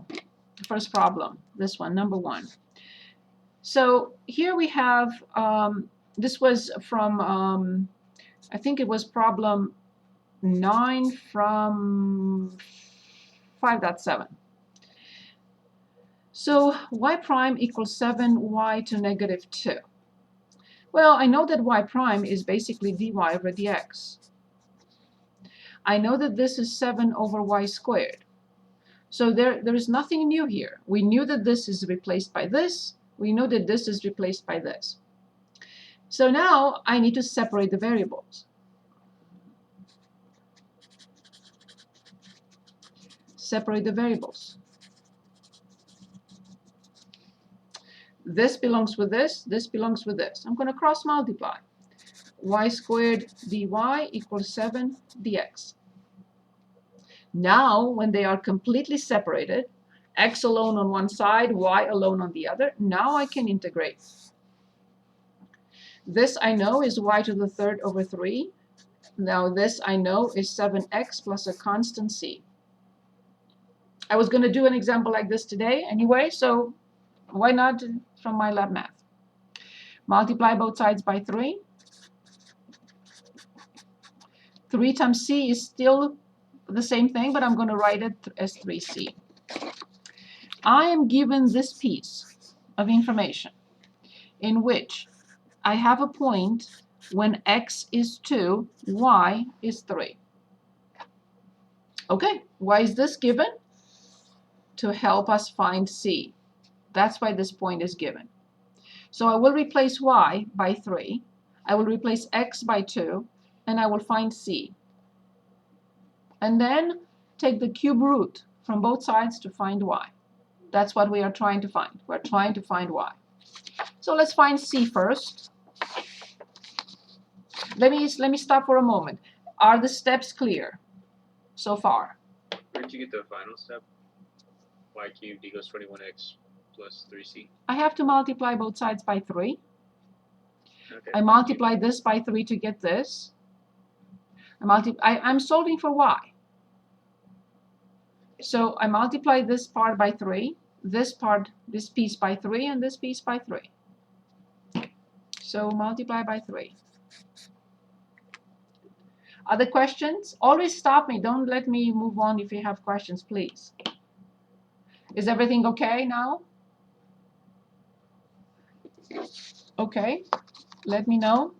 example, first problem, this one, number 1. So here we have, this was from, I think it was problem 9 from 5.7. So y prime equals 7y to negative 2. Well, I know that y prime is basically dy over dx. I know that this is 7 over y squared. So there is nothing new here. We knew that this is replaced by this. We know that this is replaced by this. So now I need to separate the variables. Separate the variables. This belongs with this belongs with this. I'm going to cross multiply. Y squared dy equals 7 dx. Now, when they are completely separated, x alone on one side, y alone on the other, now I can integrate. This I know is y to the third over 3. Now this I know is 7x plus a constant c. I was going to do an example like this today anyway, so why not from my lab math? Multiply both sides by 3. 3 times c is still the same thing, but I'm going to write it as 3c. I am given this piece of information in which I have a point when x is 2, y is 3. Okay, why is this given? To help us find c. That's why this point is given. So I will replace y by 3, I will replace x by 2, and I will find c. And then take the cube root from both sides to find y. That's what we are trying to find. We're trying to find y. So let's find c first. Let me stop for a moment. Are the steps clear so far? Where did you get the final step? Y cubed equals 21x plus 3c. I have to multiply both sides by 3. Okay. I multiply this by 3 to get this. I'm solving for y. So I multiply this part by 3, this piece by 3, and this piece by 3. So multiply by 3. Other questions? Always stop me. Don't let me move on if you have questions, please. Is everything okay now? Okay, let me know.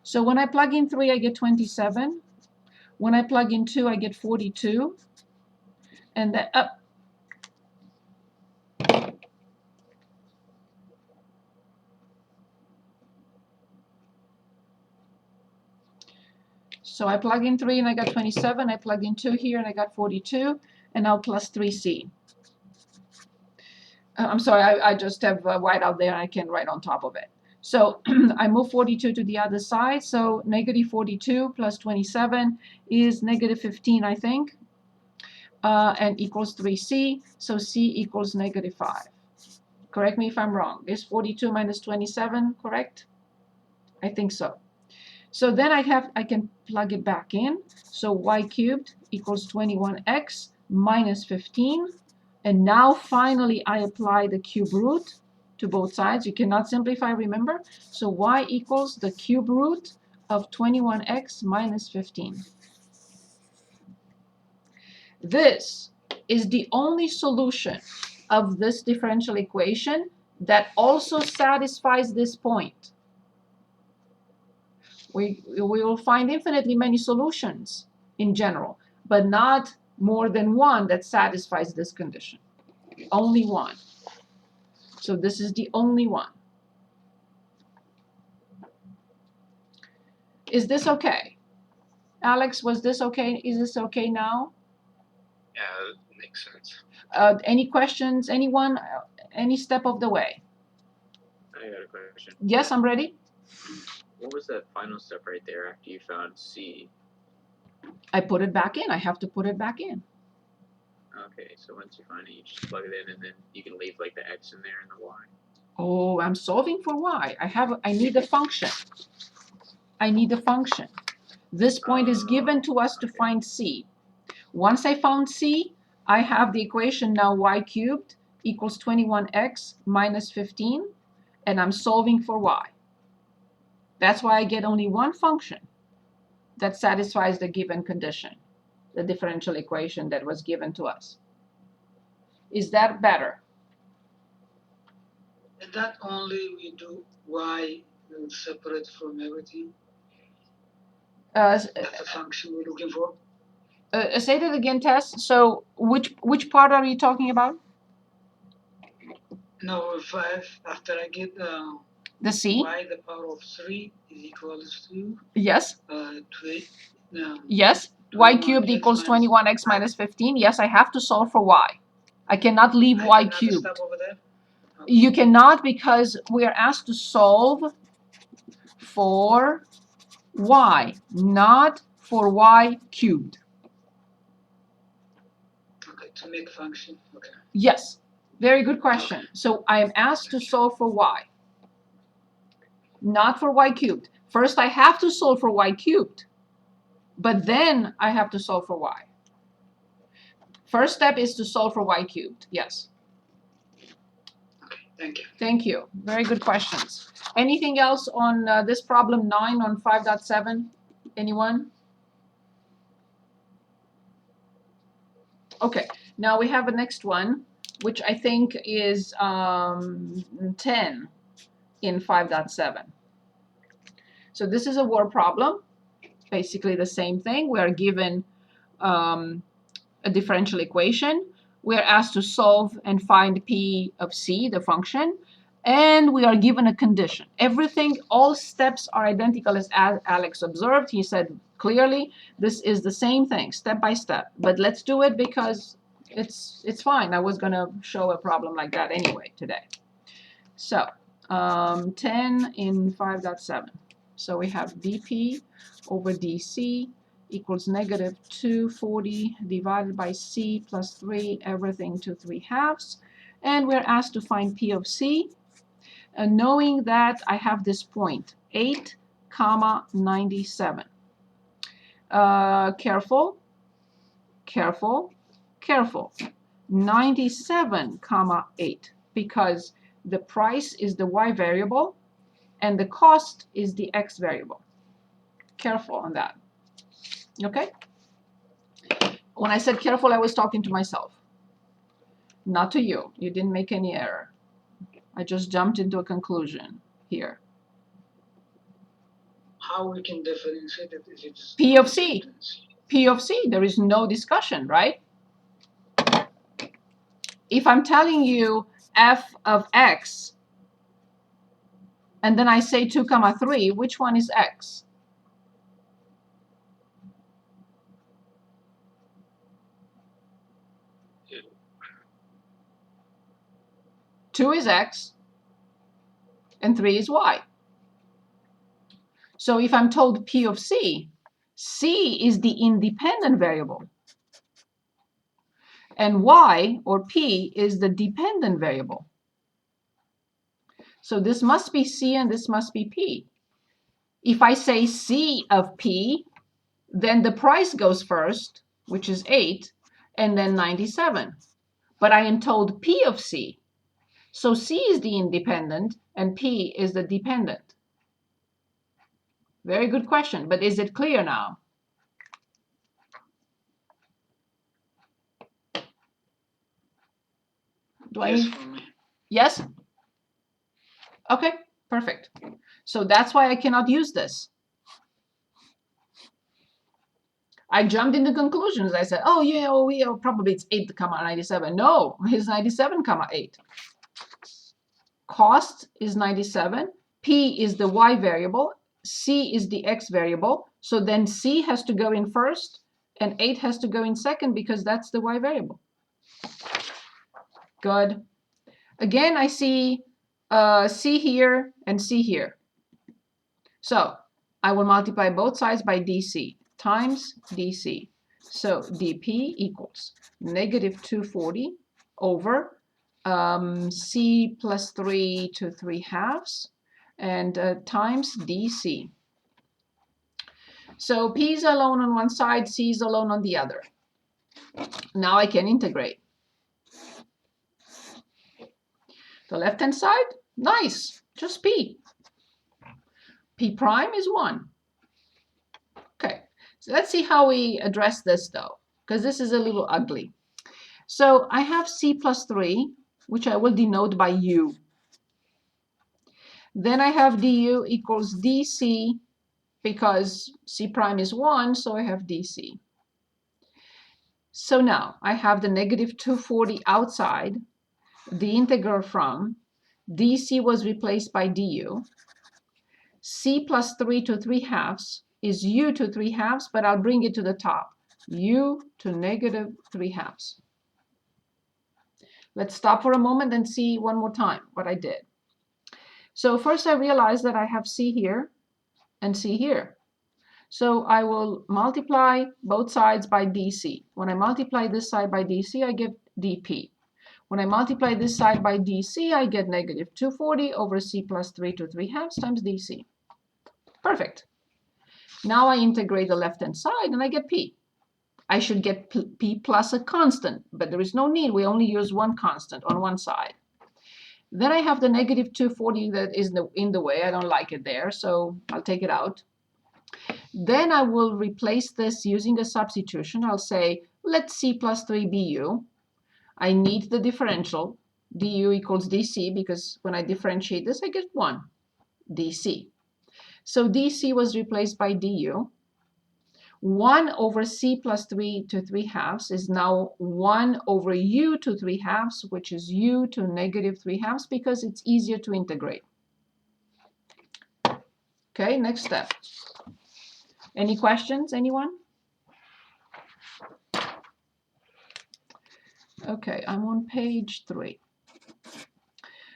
So when I plug in 3, I get 27. When I plug in 2, I get 42. And then up. So I plug in 3 and I got 27. I plug in 2 here and I got 42. And now plus 3c. I'm sorry, I just have white out there and I can write on top of it. So I move 42 to the other side. So negative 42 plus 27 is negative 15, I think, and equals 3c. So c equals negative 5. Correct me if I'm wrong. Is 42 minus 27 correct? I think so. So then I can plug it back in. So y cubed equals 21x minus 15. And now finally I apply the cube root to both sides. You cannot simplify, remember? So y equals the cube root of 21x minus 15. This is the only solution of this differential equation that also satisfies this point. We will find infinitely many solutions in general, but not more than one that satisfies this condition. Only one. So this is the only one. Is this okay? Alex, was this okay? Is this okay now? Yeah, that makes sense. Any questions? Anyone? Any step of the way? I got a question. Yes, I'm ready. What was that final step right there after you found c? I put it back in. I have to put it back in. Okay, so once you find it, you just plug it in, and then you can leave like the x in there and the y. Oh, I'm solving for y. I need a function. I need a function. This point is given to us to find c. Once I found C, I have the equation now y cubed equals 21x minus 15, and I'm solving for y. That's why I get only one function that satisfies the given condition, the differential equation that was given to us. Is that better? And that only we do y separate from everything. That's the function we're looking for. Say that again, Tess. So which part are you talking about? No, 5 after I get The C? y the power of 3 is equals to Yes. 2. Yes. Y 21x cubed equals minus 21x minus 15. Yes, I have to solve for y. I cannot leave I y cannot cubed. stop over there. You cannot, because we are asked to solve for y, not for y cubed. Okay, to make function. Okay. Yes, very good question. So I am asked to solve for y, not for y cubed. First, I have to solve for y cubed, but then I have to solve for y. First step is to solve for y cubed. Yes. Okay, thank you. Thank you. Very good questions. Anything else on this problem 9 on 5.7? Anyone? Okay, now we have a next one, which I think is 10 in 5.7. So this is a word problem, basically the same thing. We are given a differential equation. We are asked to solve and find p of c, the function, and we are given a condition. Everything, all steps are identical as Alex observed. He said clearly, this is the same thing, step by step. But let's do it because it's fine. I was going to show a problem like that anyway today. So 10 in 5.7. So we have dp over dc equals negative 240 divided by c plus 3, everything to 3/2. And we're asked to find p of c, knowing that I have this point, 8, 97. Careful, careful, careful. 97, 8, because the price is the y variable and the cost is the x variable. Careful on that. Okay? When I said careful, I was talking to myself, not to you. You didn't make any error. I just jumped into a conclusion here. How we can differentiate it if it's P of C. P of C. There is no discussion, right? If I'm telling you f of x, and then I say 2, 3, which one is x? Two is x, and 3 is y. So if I'm told P of C, C is the independent variable, and y, or P, is the dependent variable. So this must be C and this must be P. If I say C of P, then the price goes first, which is 8, and then 97. But I am told P of C. So C is the independent and P is the dependent. Very good question, but is it clear now? Do I need... Yes? Okay, perfect. So that's why I cannot use this. I jumped into conclusions. I said, oh yeah, probably it's 8, 97. No, it's 97, 8. Cost is 97. P is the y variable. C is the x variable. So then C has to go in first and 8 has to go in second because that's the y variable. Good. Again, I see C here and C here. So I will multiply both sides by dc times dc. So dp equals negative 240 over c plus 3 to 3/2 and times dc. So p is alone on one side, c is alone on the other. Now I can integrate. The left-hand side, nice, just p. P prime is 1. Okay, so let's see how we address this though, because this is a little ugly. So I have c plus 3, which I will denote by u. Then I have du equals dc, because c prime is 1, so I have dc. So now I have the negative 240 outside. The integral from dc was replaced by du. C plus 3 to 3/2 is u to 3/2, but I'll bring it to the top. U to negative 3/2. Let's stop for a moment and see one more time what I did. So first I realized that I have C here and C here. So I will multiply both sides by dc. When I multiply this side by dc, I get dp. When I multiply this side by dc, I get negative 240 over c plus 3 to 3/2 times dc. Perfect. Now I integrate the left-hand side and I get p. I should get p plus a constant, but there is no need. We only use one constant on one side. Then I have the negative 240 that is in the way. I don't like it there, so I'll take it out. Then I will replace this using a substitution. I'll say, let c plus 3 be u. I need the differential, du equals dc, because when I differentiate this, I get 1 dc. So dc was replaced by du. 1 over c plus 3 to 3/2 is now 1 over u to 3/2, which is u to negative 3/2, because it's easier to integrate. Okay, next step. Any questions, anyone? Okay, I'm on page 3.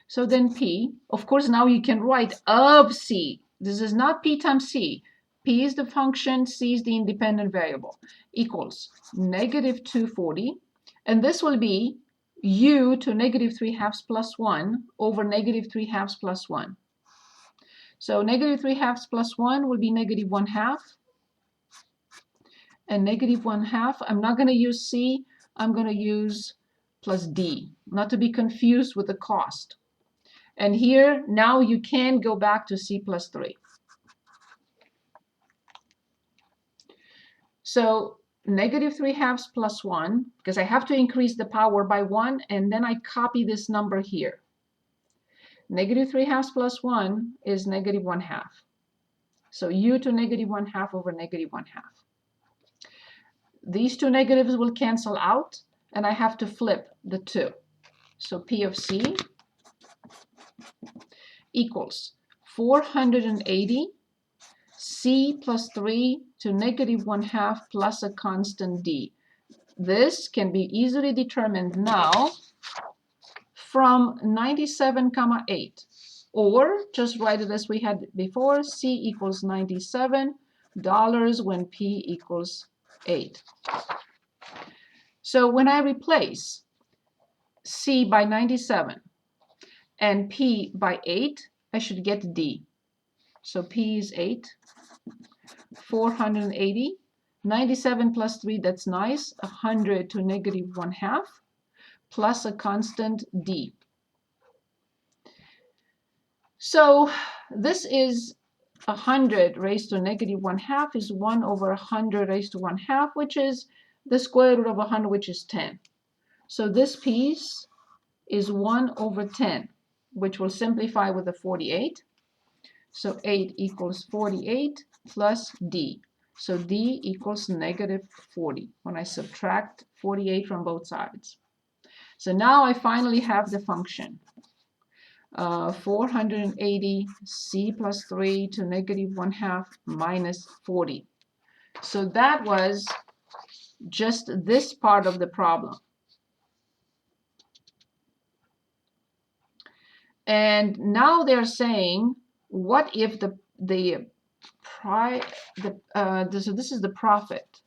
So then p, of course, now you can write of c. This is not p times c. P is the function, c is the independent variable, equals negative 240. And this will be u to negative 3/2 plus 1 over negative 3/2 plus 1. So negative 3/2 plus 1 will be negative 1/2. And negative 1/2, I'm not going to use c, I'm going to use plus d, not to be confused with the cost. And here, now you can go back to c plus 3. So negative 3/2 plus 1, because I have to increase the power by 1, and then I copy this number here. Negative 3/2 plus 1 is negative 1/2. So u to negative 1/2 over negative 1/2. These two negatives will cancel out, and I have to flip the 2. So P of C equals 480 C plus 3 to negative 1/2 plus a constant D. This can be easily determined now from 97,8. Or just write it as we had before, C equals $97 when P equals 8. So when I replace C by 97 and P by 8, I should get D. So P is 8, 480, 97 plus 3, that's nice, 100 to negative 1/2, plus a constant D. So this is 100 raised to negative 1/2 is 1 over 100 raised to 1/2, which is the square root of 100, which is 10. So this piece is 1 over 10, which will simplify with a 48. So 8 equals 48 plus D. So D equals negative 40 when I subtract 48 from both sides. So now I finally have the function. 480 C plus 3 to negative 1/2 minus 40. So that was just this part of the problem. And now they're saying, what if so this is the profit.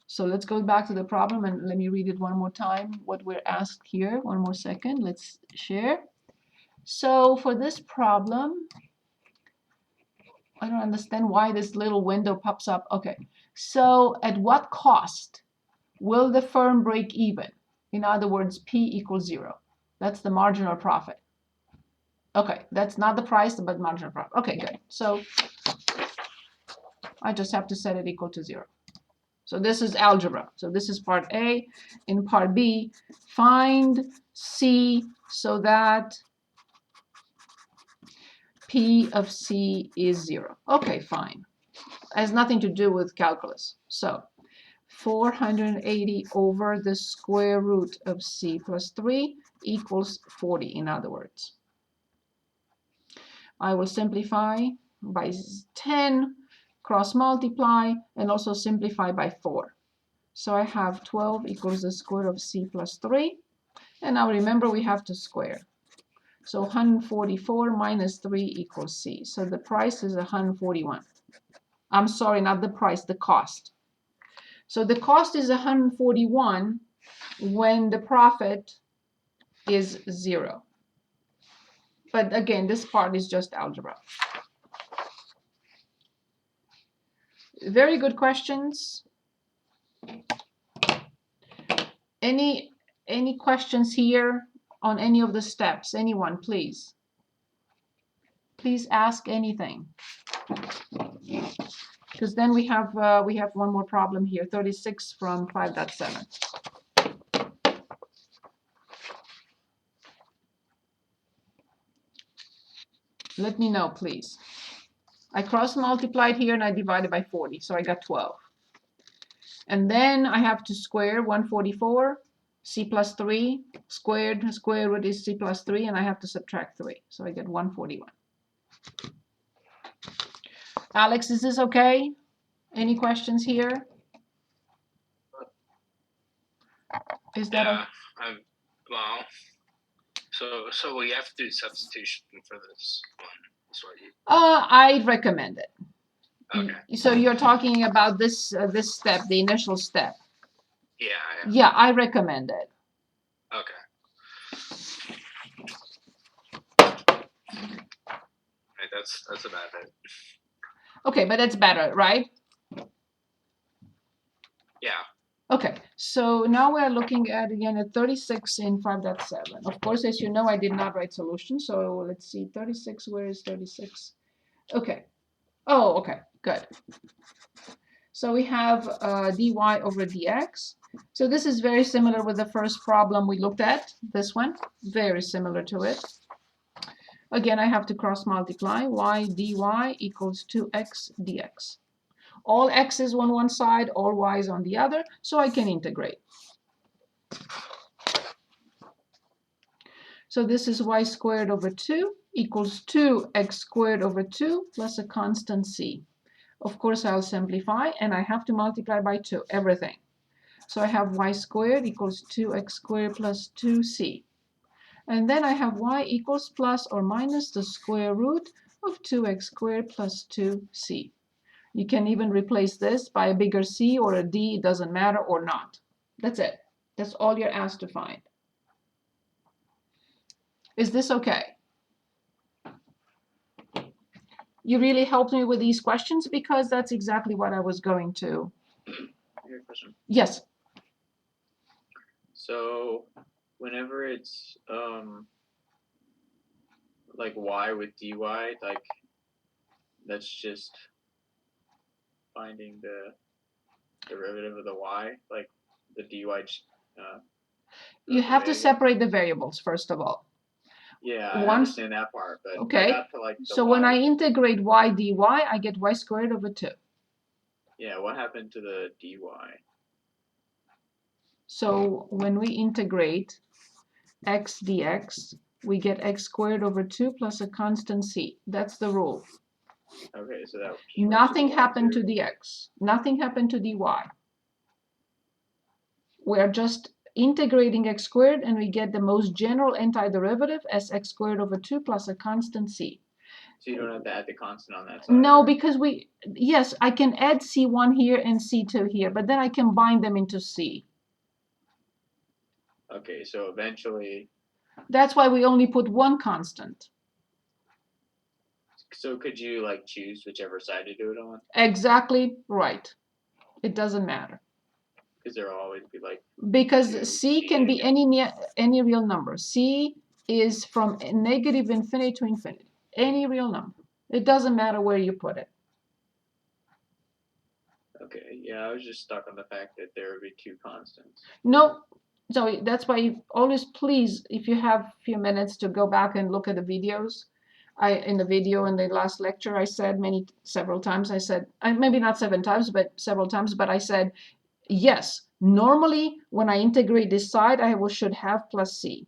So let's go back to the problem and let me read it one more time, what we're asked here. One more second, let's share. So for this problem, I don't understand why this little window pops up. Okay, so at what cost will the firm break even? In other words, P equals 0. That's the marginal profit. Okay, that's not the price, but marginal profit. Okay, good. So I just have to set it equal to 0. So this is algebra. So this is part A. In part B, find C so that P of C is 0. Okay, fine. It has nothing to do with calculus. So 480 over the square root of C plus 3 equals 40, in other words. I will simplify by 10, cross multiply, and also simplify by 4. So I have 12 equals the square of C plus 3. And now remember we have to square. So 144 minus 3 equals C. So the price is 141. I'm sorry, not the price, the cost. So the cost is 141 when the profit is 0. But again, this part is just algebra. Very good questions. Any questions here on any of the steps? Anyone, please? Please ask anything. Because then we have one more problem here, 36 from 5.7. Let me know, please. I cross multiplied here and I divided by 40, so I got 12. And then I have to square 144, C plus 3, squared, square root is C plus 3, and I have to subtract 3. So I get 141. Alex, is this okay? Any questions here? Is that Yeah, well, so we have to do substitution for this one. That's what you. I recommend it. Okay. So you're talking about this this step, the initial step. Yeah. Yeah, I recommend it. Okay. Right, that's about it. Okay, but it's better, right? Yeah. Okay, so now we're looking at again at 36 in 5.7. Of course, as you know, I did not write solutions. So let's see, 36, where is 36? Okay. Oh, okay, good. So we have dy over dx. So this is very similar with the first problem we looked at, this one, very similar to it. Again, I have to cross multiply, y dy equals 2x dx. All x's on one side, all y's on the other, so I can integrate. So this is y squared over 2 equals 2x squared over 2 plus a constant c. Of course, I'll simplify, and I have to multiply by 2, everything. So I have y squared equals 2x squared plus 2c. And then I have y equals plus or minus the square root of 2x squared plus 2c. You can even replace this by a bigger C or a D, it doesn't matter, or not. That's it. That's all you're asked to find. Is this okay? You really helped me with these questions because that's exactly what I was going to. Your question. Yes. So whenever it's like y with dy, like that's just finding the derivative of the y, like the dy. You have to separate the variables first of all. Yeah, I understand that part, but okay. I got to like the so y. When I integrate y dy, I get y squared over 2. Yeah, what happened to the dy? So when we integrate x dx, we get x squared over 2 plus a constant c. That's the rule. Okay, so that nothing happened to dx. Nothing happened to dy. We're just integrating x squared, and we get the most general antiderivative as x squared over 2 plus a constant c. So you don't have to add the constant on that side? No, because yes, I can add c1 here and c2 here, but then I combine them into c. Okay, so eventually. That's why we only put one constant. So could you like choose whichever side to do it on? Exactly right. It doesn't matter. because there'll always be like Because two c can be any real number. C is from negative infinity to infinity. Any real number. It doesn't matter where you put it. Okay, yeah, I was just stuck on the fact that there would be two constants. No, so that's why always please, if you have a few minutes to go back and look at the videos. In the video in the last lecture, I said several times, I said, maybe not 7 times, but several times, but I said, yes, normally when I integrate this side, should have plus c.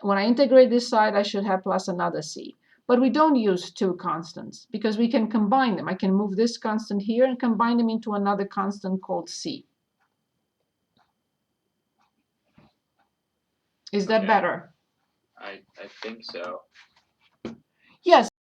When I integrate this side, I should have plus another c. But we don't use two constants because we can combine them. I can move this constant here and combine them into another constant called c. Is that Okay. better? I think so.